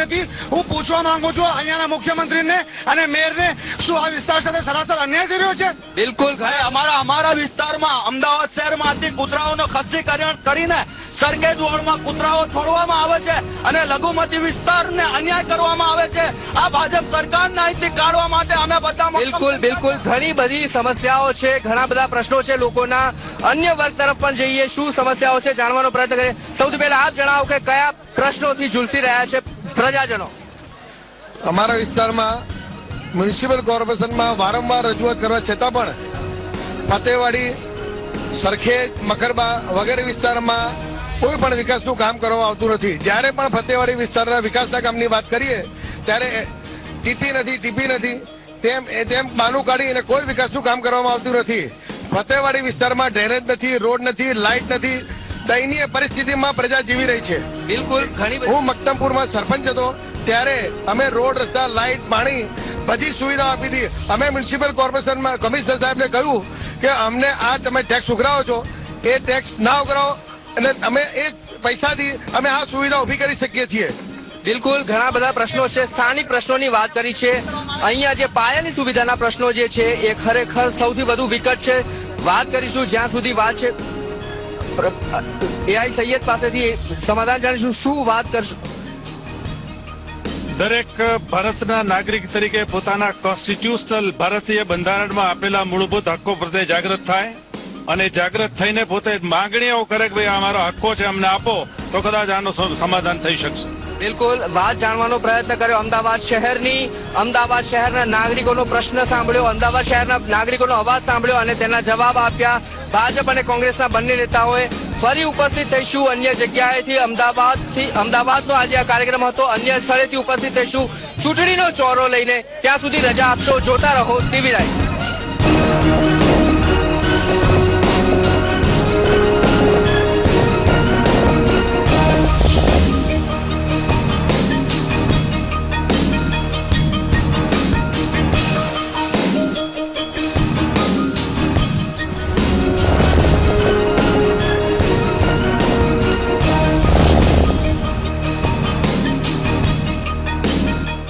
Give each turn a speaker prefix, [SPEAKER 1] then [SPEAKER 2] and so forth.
[SPEAKER 1] નથી। હું પૂછવા માંગુ છું અહીંયાના મુખ્યમંત્રીને અને મેયરને, શું આ વિસ્તાર સાથે સરાસર અન્યાય થઈ રહ્યો છે?
[SPEAKER 2] બિલકુલ અમારા વિસ્તારમાં અમદાવાદ શહેરમાંથી કૂતરાઓનો ખસીકરણ કરીને સરખેજ વોર્ડમાં કૂતરાઓ છોડવામાં આવે છે અને લઘુમતી વિસ્તારને અન્યાય કરવામાં આવે છે। આ ભાજપ સરકારને અહીંથી કાઢવા માટે અમે બધા
[SPEAKER 3] બિલકુલ ઘણી બધી સમસ્યાઓ છે, ઘણા બધા પ્રશ્નો છે લોકોના। અન્ય વર્ગ તરફ પણ જઈએ, શું સમસ્યાઓ છે જાણવાનો પ્રયત્ન કરીએ। સૌથી પહેલા આપ જણાવો કે કયા પ્રશ્નોથી ઝૂલસી રહ્યા છે પ્રજાજનો?
[SPEAKER 4] અમારા વિસ્તારમાં મ્યુનિસિપલ કોર્પોરેશનમાં વારંવાર રજૂઆત કરવા છતાં પણ ફતેવાડી, સરખેજ, મકરબા વગેરે વિસ્તારમાં કોઈ પણ વિકાસનું કામ કરવામાં આવતું નથી। જ્યારે પણ ફતેવાડી વિસ્તારના વિકાસના કામની વાત કરીએ ત્યારે ટીપી નથી તેમ બાનું કાઢીને કોઈ વિકાસનું કામ કરવામાં આવતું નથી। ફતેવાડી વિસ્તારમાં ડ્રેનેજ નથી, રોડ નથી, લાઇટ નથી, દયનીય પરિસ્થિતિમાં પ્રજા જીવી રહી છે।
[SPEAKER 3] બિલકુલ
[SPEAKER 4] હું મક્તમપુરમાં સરપંચ હતો ત્યારે અમે રોડ, રસ્તા, લાઇટ, પાણી બધી સુવિધા આપી હતી। અમે મ્યુનિસિપલ કોર્પોરેશનમાં કમિશનર સાહેબને કહ્યું કે અમને આ તમે ટેક્સ ઉઘરાવો છો એ ટેક્સ ના ઉઘરાવો અને અમે એ પૈસાથી અમે આ સુવિધા ઉભી કરી શકીએ છીએ।
[SPEAKER 3] બિલકુલ ઘણા બધા પ્રશ્નો છે, સ્થાનિક પ્રશ્નોની વાત કરી છે। અહીંયા જે પાયાની સુવિધાના પ્રશ્નો જે છે એ ખરેખર સૌથી વધુ વિકટ છે। વાત કરીશું જ્યાં સુધી વાત છે એઆઈ સૈયદ પાસેથી સમાધાન જાણીશું। શું વાત કરશું?
[SPEAKER 5] દરેક ભારતના નાગરિક તરીકે પોતાના કોન્સ્ટિટ્યુશનલ ભારતીય બંધારણમાં આપેલા મૂળભૂત હક્કો પ્રત્યે જાગૃત થાય અને જાગૃત થઈને પોતે માંગણીઓ કરે કે ભાઈ અમારો હક્કો છે, અમને આપો, તો કદાચ આનો સમાધાન થઈ શકશે।
[SPEAKER 3] બિલકુલ વાત જાણવાનો પ્રયત્ન કર્યો અમદાવાદ શહેરના નાગરિકોનો પ્રશ્ન સાંભળ્યો, અમદાવાદ શહેરના નાગરિકોનો અવાજ સાંભળ્યો અને તેના જવાબ આપ્યા। ભાજપ અને કોંગ્રેસના બંને નેતાઓએ ફરી ઉપસ્થિત થઈશું અન્ય જગ્યાએથી। અમદાવાદનો આજે આ કાર્યક્રમ હતો, અન્ય સ્થળેથી ઉપસ્થિત થઈશું ચૂંટણીનો ચોરો લઈને। ત્યાં સુધી રજા આપશો, જોતા રહો ટીવી લાઈવ।